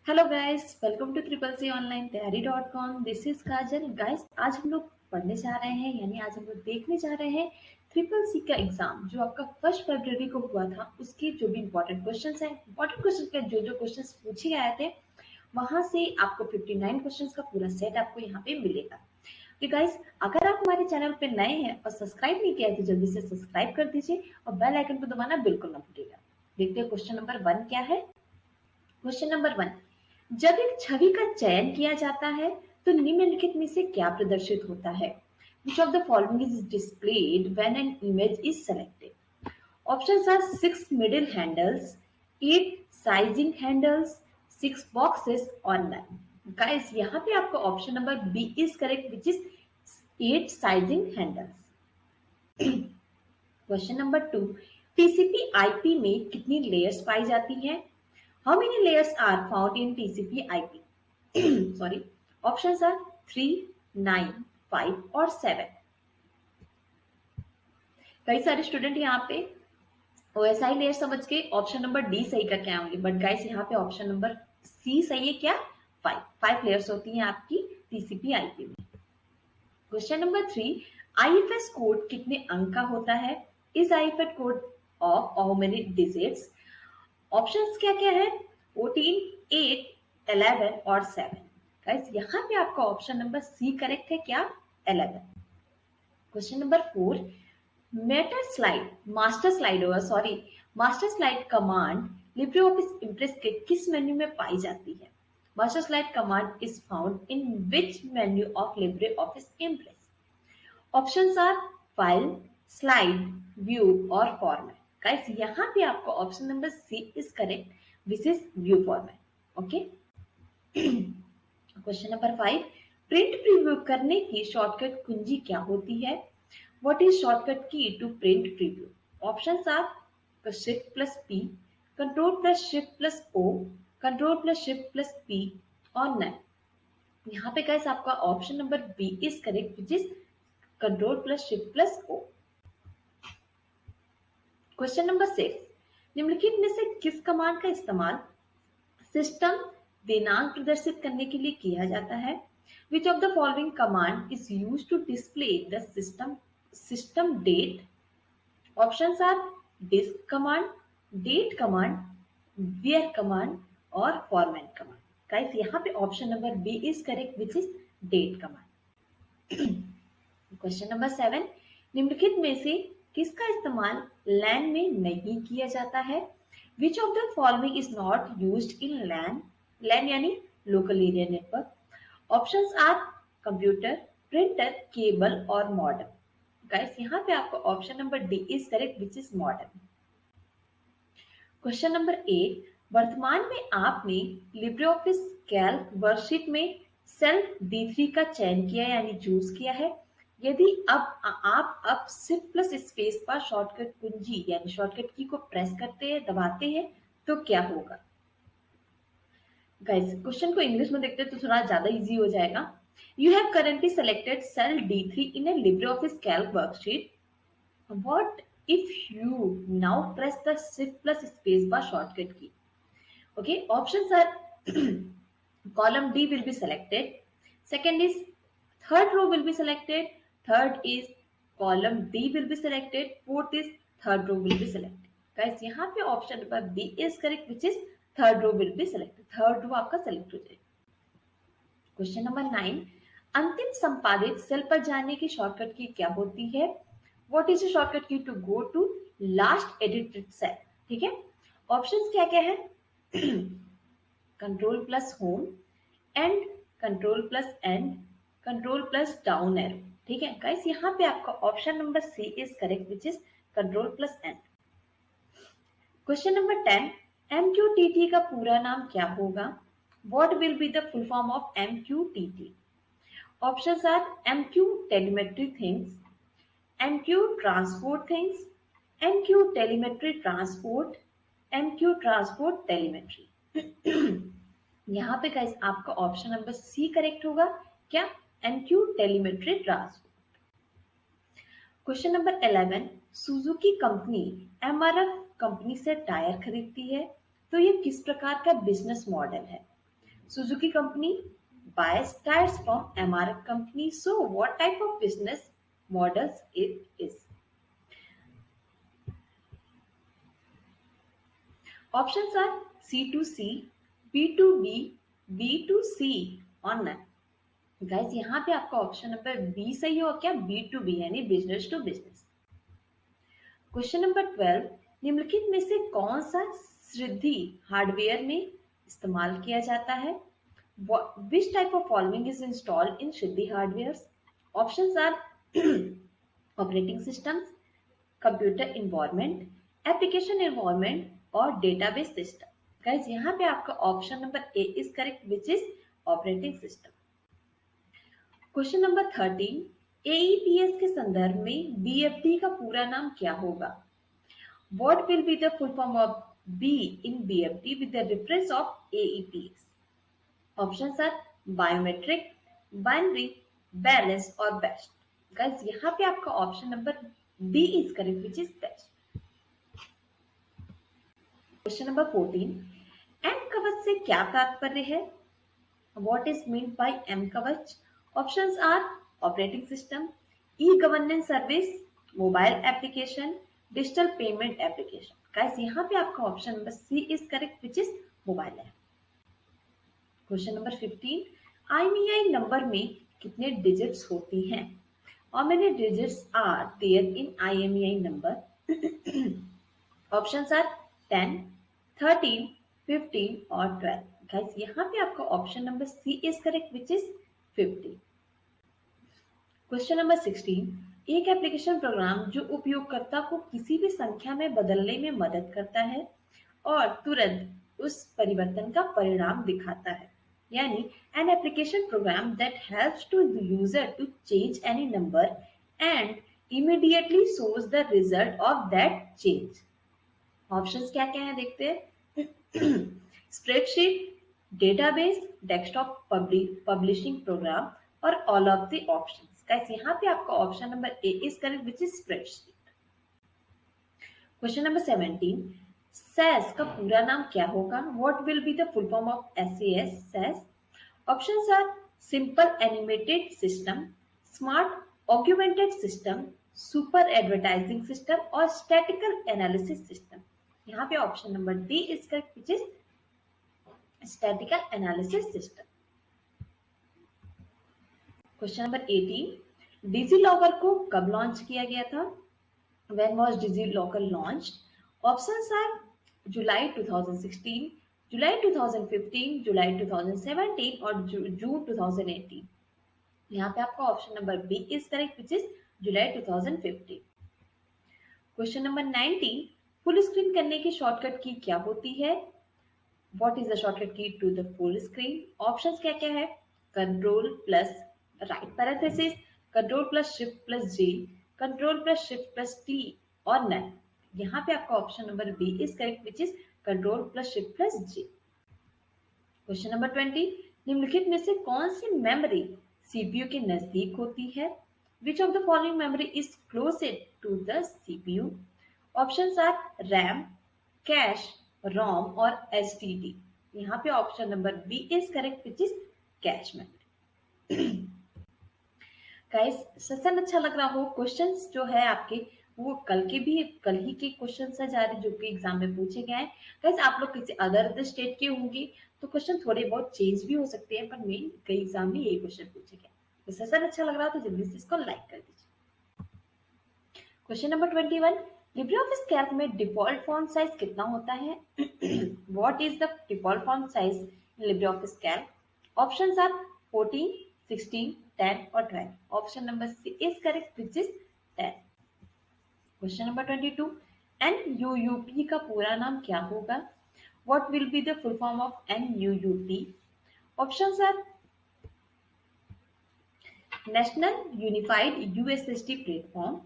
Hello guys, welcome to triple C online तैयारी .com। This is Kajal. Guys, आज हम लोग पढ़ने जा रहे हैं, यानी आज हम लोग देखने जा रहे हैं ट्रिपल सी का एग्जाम जो आपका 1 फरवरी को हुआ था। उसके जो भी इंपॉर्टेंट क्वेश्चंस हैं, इंपॉर्टेंट क्वेश्चंस के जो क्वेश्चंस पूछे गए थे, वहां से आपको 59 क्वेश्चंस का पूरा सेट आपको यहाँ पे मिलेगा। तो गाइस, अगर आप हमारे चैनल पे नए हैं और सब्सक्राइब नहीं किया है तो जल्दी से सब्सक्राइब कर दीजिए और बेल आइकन को दबाना बिल्कुल ना भूलिएगा। देखते हैं क्वेश्चन नंबर 1 क्या है। क्वेश्चन नंबर 1, जब एक छवि का चयन किया जाता है तो निम्नलिखित में से क्या प्रदर्शित होता है? Which of the following is displayed when an image is selected? Options are 6 middle handles, 8 sizing handles, 6 boxes or none. Guys, यहाँ पे आपका option number B is correct, which is 8 sizing handles. Question number 2, TCP IP में कितनी layers पाई जाती हैं? How many layers are found in TCP/IP? Sorry. Options are 3, 9, 5 और 7. कई सारे स्टूडेंट यहाँ पे OSI लेयर समझ के ऑप्शन नंबर डी सही करके आएंगे, बट गाइस यहाँ पे ऑप्शन नंबर सी सही है। क्या? 5 लेयर्स होती हैं आपकी TCP/IP में। क्वेश्चन नंबर 3, IFS कोड कितने अंक का होता है? Is IFS code of how many digits? Options क्या क्या है? 14, 8, 11 और 7। गाइस, यहाँ पे आपका ऑप्शन नंबर सी करेक्ट है। क्या? 11। Question number 4, master slide command Libre Office Impress के किस मेन्यू में पाई जाती है? Master slide command is found in which menu of Libre Office Impress? Options are file, slide, view और फॉर्मेट। गाइस, यहाँ पे आपका option number C is correct, this is view format. Okay. Question number 5, print preview करने की shortcut कुंजी क्या होती है? What is shortcut key to print preview? Options are shift plus P, control plus shift plus O, control plus shift plus P और none. यहाँ पे guys आपका option number B is correct, which is control plus shift plus O. Question number 6, निम्नलिखित में से किस command का इस्तेमाल सिस्टम दिनांक प्रदर्शित करने के लिए किया जाता है? Which of the following command is used to display the system date? Options are disk command, date command, where command और format command. Guys, यहाँ पे option number B is correct, which is date command. Question number 7, निम्नलिखित में से किसका इस्तेमाल लैन में नहीं किया जाता है? Which of the following is not used in LAN? LAN यानी local area network. Options are computer, printer, cable और मॉडेम। गाइस, यहाँ पे आपको option number D is correct, which is modem. Question number 8, वर्तमान में आपने लिब्रे ऑफिस कैल्क वर्कशीट में cell D3 का चयन किया यानी चूज किया है। यदि आप अब शिफ्ट प्लस स्पेस पर शॉर्टकट कुंजी यानी शॉर्टकट की को प्रेस करते हैं, दबाते हैं, तो क्या होगा? गाइस, क्वेश्चन को इंग्लिश में देखते हैं तो थोड़ा ज्यादा इजी हो जाएगा। You have currently selected cell D3 in a Libre office Calc worksheet. What if you now press the shift plus space bar shortcut key? Okay, options are column D will be selected, second is third row will be selected, third is column D will be selected, fourth is third row will be selected. Guys, यहाँ पे option number B is correct, which is third row will be selected. Third row आपका select हो जाएगा। Question number 9, अंतिम संपादित cell पर जाने की शॉर्टकट की क्या होती है? What is the shortcut key to go to last edited cell? ठीक है, ऑप्शंस क्या क्या है? Control plus home, end, control plus end, control plus down arrow. ठीक है गाइस, यहाँ पे आपका option number C is correct, which is control plus end. Question number 10, MQTT का पूरा नाम क्या होगा? What will be the full form of MQTT? Options are MQ telemetry things, MQ transport things, MQ telemetry transport, MQ transport telemetry। यहाँ पे guys आपका option number C correct होगा। क्या? MQ telemetry transport। Question number 11, Suzuki company MRF company से tyre खरीदती है, तो ये किस प्रकार का बिजनेस मॉडल है? Suzuki company buys tires from MRF company. So what type of business models it is? Options are C2C, B2B, B2C और नन। गाइस यहाँ पे आपका ऑप्शन नंबर बी सही हो क्या? B2B यानी business to business. Question number 12, निम्नलिखित में से कौन सा सिद्धि हार्डवेयर में इस्तेमाल किया जाता है? Which type of following is installed in Siddhi hardwares? Options are operating systems, computer environment, application environment और database system. Guys, यहाँ पे आपका option number A is correct which is operating system. Question number 13, AEPS के संदर्भ में BFD का पूरा नाम क्या होगा? What will be the full form of B in BFD with the reference of AEPS? Options are biometric, binary, balanced और best. Guys, यहाँ पे आपका option number B is correct, which is best. Question number 14, M Kavach से क्या तात्पर्य है? What is meant by M Kavach? Options are operating system, e-governance service, mobile application, digital payment application. Guys यहाँ पे आपका option number C is correct which is mobile app. Question number 15, IMEI number में कितने digits होती हैं? How many digits are there in IMEI number? Options are 10, 13, 15 और 12. Guys यहाँ पे आपका option number C is correct which is 15। Question number 16, एक application program जो उपयोगकर्ता को किसी भी संख्या में बदलने में मदद करता है और तुरंत उस परिवर्तन का परिणाम दिखाता है, यानी an application program that helps to the user to change any number and immediately shows the result of that change. Options क्या क्या है देखते हैं। Spreadsheet, database, desktop publishing program और all of the options. Guys यहाँ पे आपका option number A is correct which is spreadsheet. Question number 17, SAS का पूरा नाम क्या होगा? What will be the full form of SAS? Options are simple animated system, smart augmented system, super advertising system और statistical analysis system। यहाँ पे option number D is correct which is statistical analysis system. Question number 18, DigiLocker को कब launch किया गया था? When was DigiLocker launched? Options are July 2016, July 2015, July 2017 और June 2018। यहाँ पे आपका option number B is correct which is जुलाई 2015। क्वेश्चन नंबर 19, फुल स्क्रीन करने की शॉर्टकट की क्या होती है? What is the shortcut key to the full screen? Options क्या क्या है? Control plus right parenthesis, control plus shift plus G, control plus shift plus T और नन। यहाँ पे आपका option number B is correct which is control plus shift plus G. Question number 20, निम्नलिखित में से कौन सी मेमोरी सीपीयू के नजदीक होती है? Which of the following memory is closest to the CPU? Options are RAM, cache, ROM और STD. यहाँ पे option number B is correct which is cache memory. Guys session अच्छा लग रहा हो, क्वेश्चंस जो है आपके वो कल ही के क्वेश्चंस है जा रहे जो कि एग्जाम में पूछे गए हैं। गाइस आप लोग किसी अदर स्टेट के होंगे तो क्वेश्चन थोड़े बहुत चेंज भी हो सकते हैं, पर मेन कई एग्जाम में यही क्वेश्चन पूछे गए। तो सेशन अच्छा लग रहा तो जल्दी से इसको लाइक कर दीजिए। क्वेश्चन नंबर 21, लिब्रियोफिस कैल्क में डिफॉल्ट फॉन्ट साइज कितना होता है? What is the default font size in LibreOffice Calc? Options are 14, 16, 10 और 12। Option number C is correct which is 10। Question number 22, NUUP का पूरा नाम क्या होगा? What will be the full form of NUUP? Options are National Unified USSD Platform,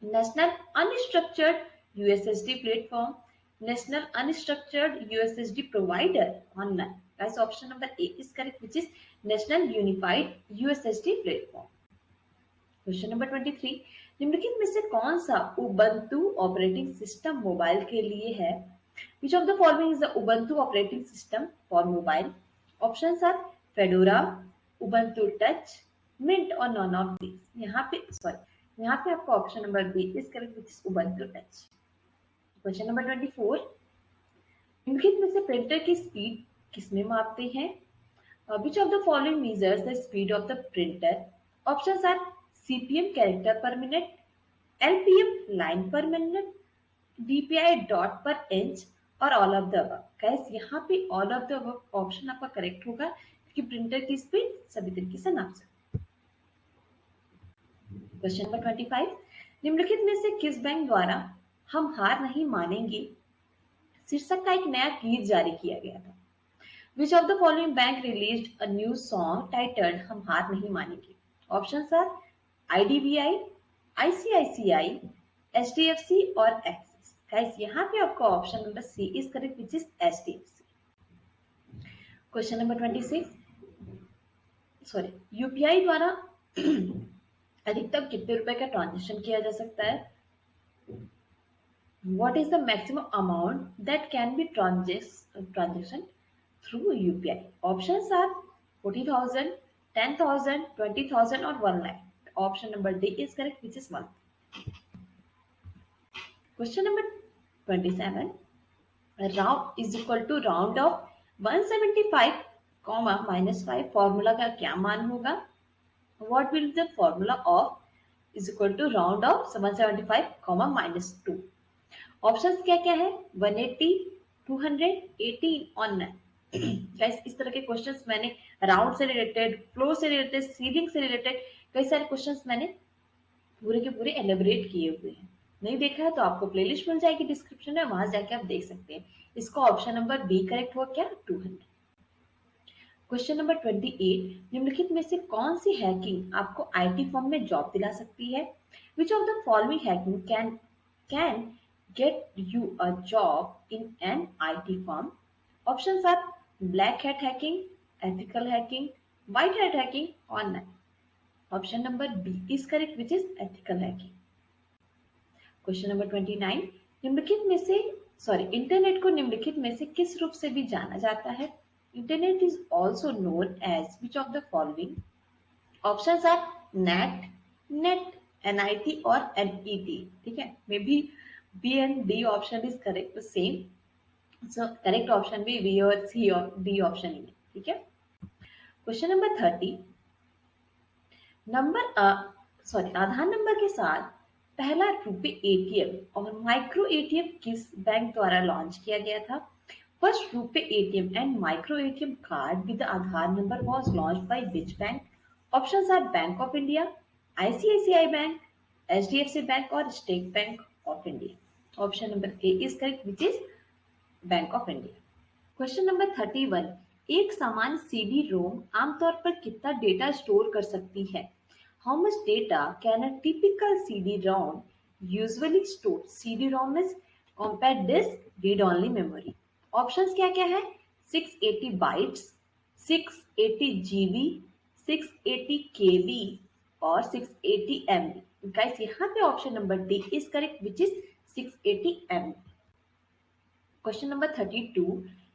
National Unstructured USSD Platform, National Unstructured USSD Provider or none. Guys, option number A is correct, which is National Unified USSD Platform. Question number 23, निम्नलिखित में से कौन सा Ubuntu operating system mobile के लिए है? Which of the following is the Ubuntu operating system for mobile? Options are Fedora, Ubuntu Touch, Mint और none of these. यहाँ पे आपका option number B is correct which is Ubuntu Touch. Question number 24, निम्नलिखित में से printer की speed किसमें मापते हैं? Which of the following measures the speed of the printer? Options are CPM character per minute, LPM line per minute, DPI dot per inch और all of the above। Guys यहाँ पे all of the above option आपका correct होगा क्योंकि printer की speed सभी तरीके से नाप सकते हैं। क्वेश्चन नंबर 25, निम्नलिखित में से किस बैंक द्वारा हम हार नहीं मानेंगे शीर्षक का एक नया गीत जारी किया गया था? Which of the following bank released a new song titled हम हार नहीं मानेंगे? Options are IDBI, ICICI, HDFC और Axis। Guys यहाँ पे आपका option number C is correct which is HDFC। Question number 26, UPI द्वारा अधिकतम कितने रुपए का ट्रांजेक्शन किया जा सकता है? What is the maximum amount that can be transaction through UPI? Options are 40,000, 10,000, 20,000 or 1 lakh. Option number D is correct, which is 1. Question number 27. Round is equal to round of 175, -5 formula का क्या मान होगा? What will be the formula of is equal to round of 175, -2? Options क्या क्या है? 180, 200, 18 और 9। Guys इस तरह के क्वेश्चंस मैंने राउंड से रिलेटेड, फ्लो से रिलेटेड, सीलिंग से रिलेटेड कई सारे क्वेश्चंस मैंने पूरे के पूरे एलेबोरेट किए हुए हैं। नहीं देखा है तो आपको प्लेलिस्ट मिल जाएगी डिस्क्रिप्शन में, वहां जाके आप देख सकते हैं। इसका ऑप्शन नंबर बी करेक्ट हुआ क्या? 200। क्वेश्चन नंबर 28, निम्नलिखित में से कौन सी हैकिंग आपको आईटी फर्म में जॉब दिला सकती है? Which of the following hacking can get you a job in an IT firm? Options are black hat hacking, ethical hacking, white hat hacking or none. Option number B is correct, which is ethical hacking. Question number 29, निम्नलिखित में से internet को निम्नलिखित में से किस रूप से भी जाना जाता है? Internet is also known as which of the following? Options are NAT, NET, NIT और NET। ठीक है, may be B and D option is correct, the same. So correct option भी B और C और D option ही है। ठीक है। Question number 30, आधार number के साथ पहला रुपए एटीएम और माइक्रो एटीएम किस बैंक द्वारा लॉन्च किया गया था? फर्स्ट रुपए ATM and micro ATM card with Aadhaar number was launched by which bank? Options are Bank of India, ICICI Bank, HDFC Bank और State Bank of India। Option number A is correct which is bank of India. Question number 31, एक सामान्य CD ROM आमतौर पर कितना data store कर सकती है? How much data can a typical CD ROM usually store? CD ROM is compact disc, read only memory. Options क्या क्या है? 680 बाइट्स, 680 जीबी, 680 केबी और 680 एमबी। गाइस यहाँ पे option number D is correct which is 680 MB। Question number 32,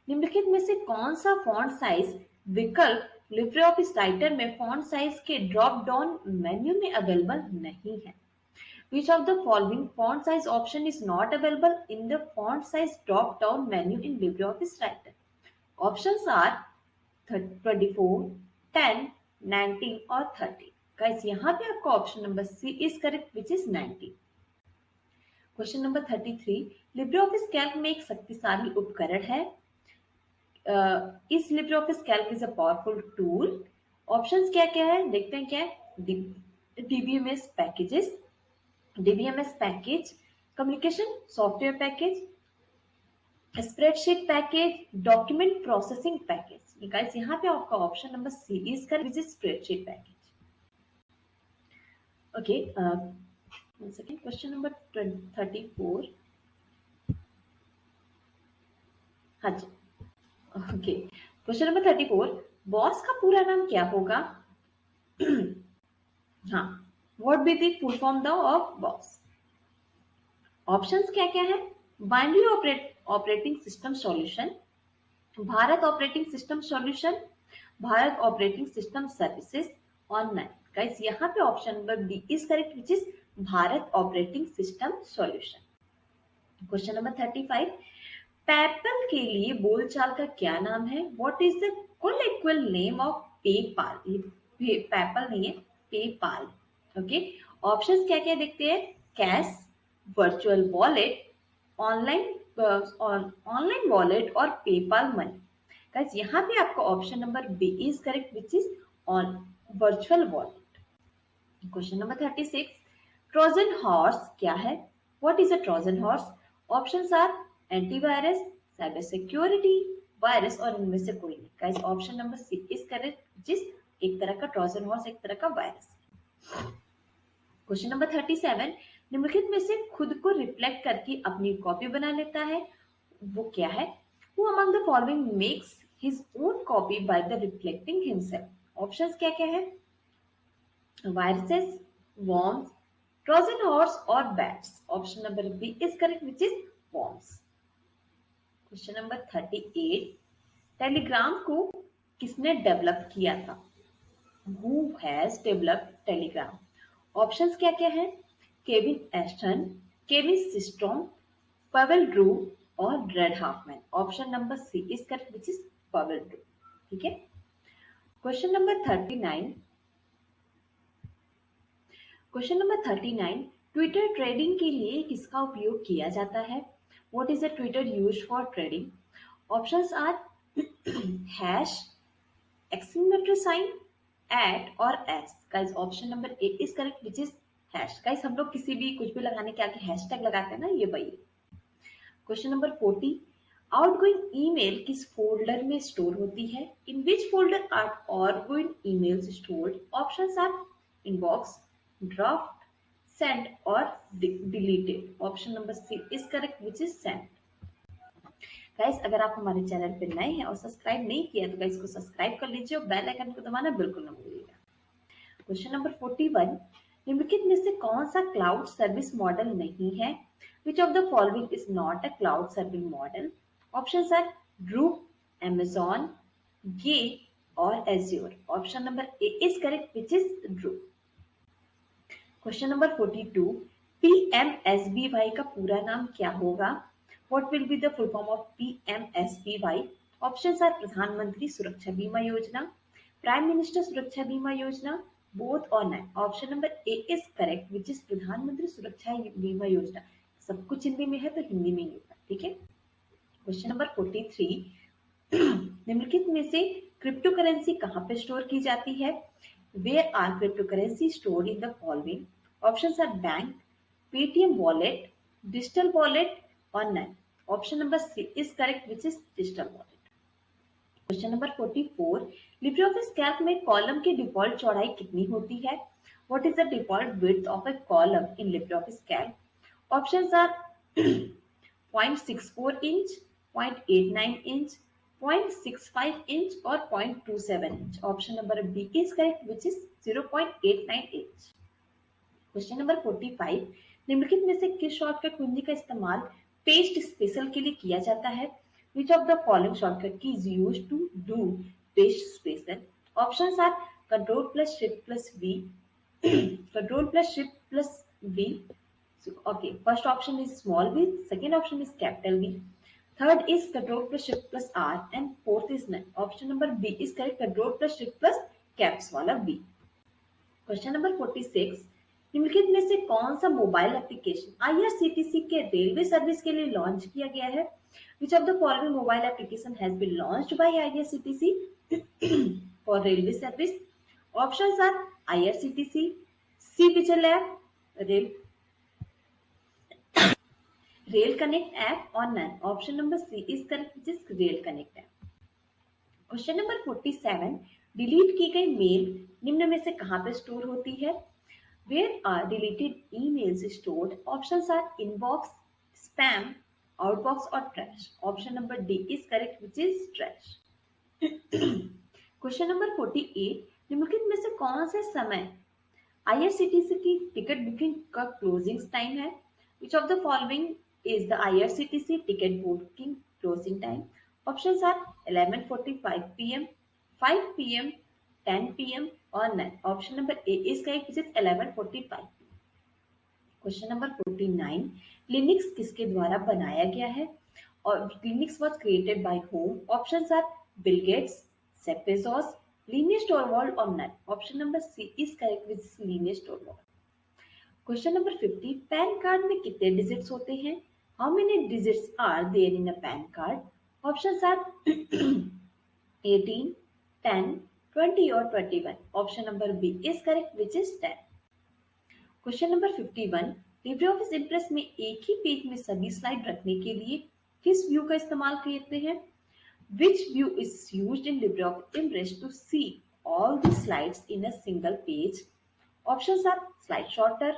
निम्नलिखित में से कौन सा फॉन्ट साइज विकल्प लिब्रेऑफिस राइटर में फॉन्ट साइज के ड्रॉप डाउन मेन्यू में अवेलेबल नहीं है? Which of the following font size option is not available in the font size drop down menu in LibreOffice Writer? Options are 24, 10, 19 और 30। Guys यहाँ पे आपका option number C is correct which is 19। Question number 33, LibreOffice Calc में एक शक्तिशाली उपकरण है। इस LibreOffice Calc is a powerful tool. Options क्या क्या है देखते हैं क्या है? DBMS packages, DBMS package, communication software package, spreadsheet package, document processing package. Guys यहाँ पे आपका option number C is correct which is spreadsheet package. Okay, second question number 34। हाँ जी, ओके, क्वेश्चन नंबर 34, बॉस का पूरा नाम क्या होगा? हाँ, what be the full form of BOSS? Options क्या क्या है? Binary operating system solution, Bharat operating system solution, Bharat operating system services online. Guys यहाँ पे option number B is correct which is Bharat operating system solution. Question number 35, PayPal के लिए बोलचाल का क्या नाम है? What is the colloquial name of PayPal? ये पेपल नहीं है, पेपाल। ओके, ऑप्शंस क्या क्या देखते हैं? Cash, virtual wallet, online online wallet और पेपाल मनी। गाइस यहाँ पे आपका option number B is correct which is on virtual wallet. Question number 36, Trojan horse क्या है? What is a Trojan horse? Options are antivirus, cyber security, virus और इनमें से कोई नहीं। Guys option number C is correct जिस एक तरह का ट्रोजन हॉर्स एक तरह का वायरस। क्वेश्चन नंबर 37, निम्नलिखित में से खुद को रिफ्लेक्ट करके अपनी कॉपी बना लेता है, वो क्या है? Who among the following makes his own copy by the reflecting himself? Options क्या क्या है? वायरसेस, worms, ट्रोजन हॉर्स और bats. Option number B is correct which is worms। Question number 38, Telegram को किसने डेवलप किया था? Who has developed Telegram? Options क्या क्या है? Kevin Ashton, Kevin Systrom, Pavel Durov और Reid Hoffman. Option number C is correct which is Pavel Durov. ठीक है। क्वेश्चन नंबर 39, ट्विटर ट्रेडिंग के लिए किसका उपयोग किया जाता है? What is the Twitter used for trading? Options are hash, exclamatory sign, at और S. Guys option number A is correct which is hash. Guys हम लोग किसी भी कुछ भी लगाने के आगे हैशटैग लगाते हैं ना, ये वही। क्वेश्चन नंबर 40, आउटगोइंग ईमेल किस फोल्डर में स्टोर होती है? In which folder are outgoing emails stored? Options are inbox, draft, send और deleted. Option number C is correct which is send. Guys अगर आप हमारे चैनल पर नए हैं और सब्सक्राइब नहीं किया तो गाइस को सब्सक्राइब कर लीजिए और बेल आइकन को दबाना बिल्कुल न भूलिएगा। क्वेश्चन नंबर 41, निम्नलिखित में से कौन सा क्लाउड सर्विस मॉडल नहीं है? Which of the following is not a cloud serving model? Options are Drupal, Amazon, Gate or Azure. Option number A is correct, which is Drupal. Question number 42, PMSBY का पूरा नाम क्या होगा? What will be the full form of PMSBY? Options are प्रधानमंत्री सुरक्षा बीमा योजना, prime minister सुरक्षा बीमा योजना, बोथ और none. Option number A is correct which is Pradhanmantri Suraksha बीमा योजना। सब कुछ हिंदी में है तो हिंदी में ही होगा। ठीक है। क्वेश्चन नंबर 43, निम्नलिखित में से क्रिप्टो करेंसी कहाँ पे स्टोर की जाती है? Where are cryptocurrency stored in the following? Options are bank, Paytm wallet, digital wallet और none. Option number C is correct which is digital wallet. Question number 44, LibreOffice Calc में column की default चौड़ाई कितनी होती है? What is the default width of a column in LibreOffice Calc? Options are 0.64 inch, 0.89 inch, 0.65 inch और 0.27 inch. Option number B is correct which is 0.89 inch. Question number 45, निम्नलिखित में से किस शॉर्टकट कुंजी का इस्तेमाल पेस्ट स्पेशल के लिए किया जाता है? Which of the following shortcut key is used to do paste special? Options are Control plus Shift plus V, Control plus Shift plus V. So, okay, first option is small v, second option is capital V, third is Control plus Shift plus R, and fourth is none. Option number B is correct, Control plus Shift plus caps वाला V. Question number 46, निम्नलिखित में से कौन सा mobile application IRCTC के railway service के लिए launch किया गया है? Which of the following mobile application has been launched by IRCTC for railway service? Options are IRCTC, C Vigil app, Rail Connect app or none. Option number C is correct, which is Rail Connect app. Question number 47, delete की गई mail निम्न में से कहां पे store होती है? Where are deleted emails stored? Options are inbox, spam, outbox और trash. Option number D is correct which is trash. Question number 48, निम्नलिखित में से कौन से समय आईआरसीटीसी की टिकट बुकिंग का क्लोजिंग टाइम है? Which of the following is the IRCTC ticket booking closing time? Options are 11:45 p.m., 5 p.m., 10 p.m. or 9? Option number A is correct, which is 11:45. Question number 49, Linux किसके द्वारा बनाया गया है और Linux was created by whom? Options are Bill Gates, Jeff Bezos, Linus Torvalds और none. Option number C is correct, which is Linus Torvalds. Question number 50, PAN card में कितने digits होते हैं? How many digits are there in a PAN card? Options are 18, 10, 20 और 21. Option number B is correct, which is 10. Question number 51, LibreOffice impress में एक ही page में सभी slide रखने के लिए किस व्यू का इस्तेमाल करते हैं? Which view is used in LibreOffice Impress to see all the slides in a single page? Options are slide sorter,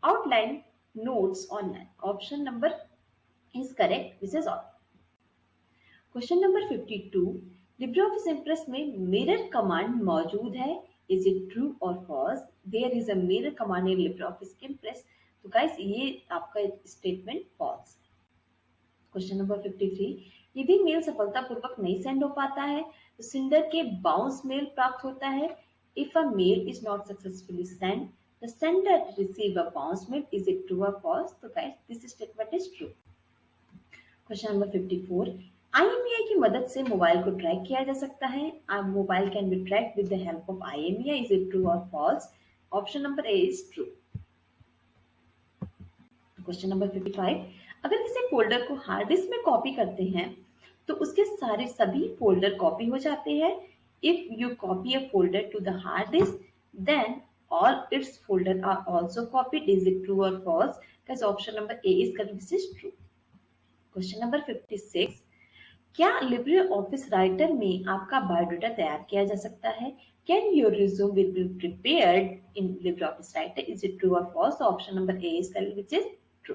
outline, notes or none. Option number is correct. This is all. Question number 52. LibreOffice Impress में mirror command मौजूद है. Is it true or false? There is a mirror command in LibreOffice Impress. तो guys ये आपका statement false है. Question number 53, यदि mail सफलतापूर्वक नहीं सेंड हो पाता है तो सेंडर के बाउंस मेल प्राप्त होता है. If a mail is not successfully send, the sender receive a bounce mail. Is it true और फॉल्स? तो guys this statement is true. Question number 54, IMEI की मदद से मोबाइल को ट्रैक किया जा सकता है. Mobile can be track with the help of IMEI. Is it true और false? Option number A is true. Question number 55, अगर किसी फोल्डर को हार्ड डिस्क में कॉपी करते हैं तो उसके सारे सभी फोल्डर कॉपी हो जाते हैं. If you copy a folder to the hard disk then all its folders are also copied. Is it true और false? Guys option number A is correct, this is true. Question number 56, क्या Libre Office writer में आपका biodata तैयार किया जा सकता है? Can your resume will be prepared in Libre Office Writer? Is it true और false? Option number A is correct, which is true.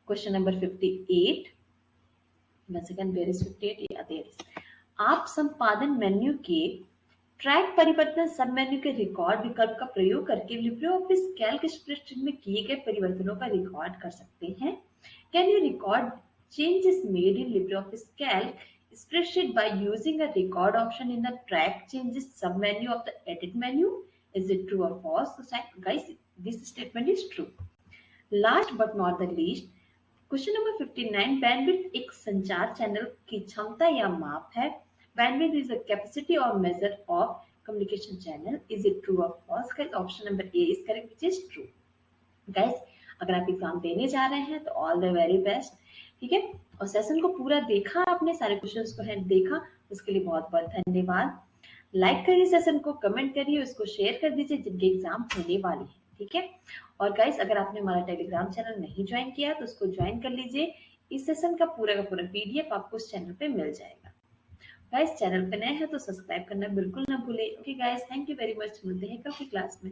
Question number 58, once again where is 58? Yeah, there is. आप संपादन menu के track परिवर्तन सब menu के record विकल्प का प्रयोग करके लिब्रे ऑफिस कैल्क स्प्रेडशीट में किए गए परिवर्तनों का रिकॉर्ड कर सकते हैं. Can you record changes made in LibreOffice Calc spreadsheet by using a record option in the track changes submenu of the edit menu? Is it true or false? So guys, this statement is true. Last but not the least, question number 59, bandwidth एक संचार channel की क्षमता या माप है. Bandwidth is a capacity or measure of communication channel. Is it true और false? Guys option number A is correct, which is true. Guys अगर आप एग्जाम देने जा रहे हैं तो ऑल द वेरी बेस्ट. ठीक है, और सेशन को पूरा देखा आपने, सारे क्वेश्चंस को है देखा, उसके लिए बहुत बहुत धन्यवाद. लाइक करिए सेशन को, कमेंट करिए, उसको शेयर कर दीजिए जिनके एग्जाम होने वाली है. ठीक है, और गाइस अगर आपने हमारा टेलीग्राम चैनल नहीं ज्वाइन किया तो उसको ज्वाइन कर लीजिए. इस सेशन का पूरा PDF आपको उस चैनल पे मिल जाएगा. गाइस चैनल पे नए हैं तो सब्सक्राइब करना बिल्कुल ना भूलें. Okay guys, thank you very much. मिलते हैं कल की क्लास में.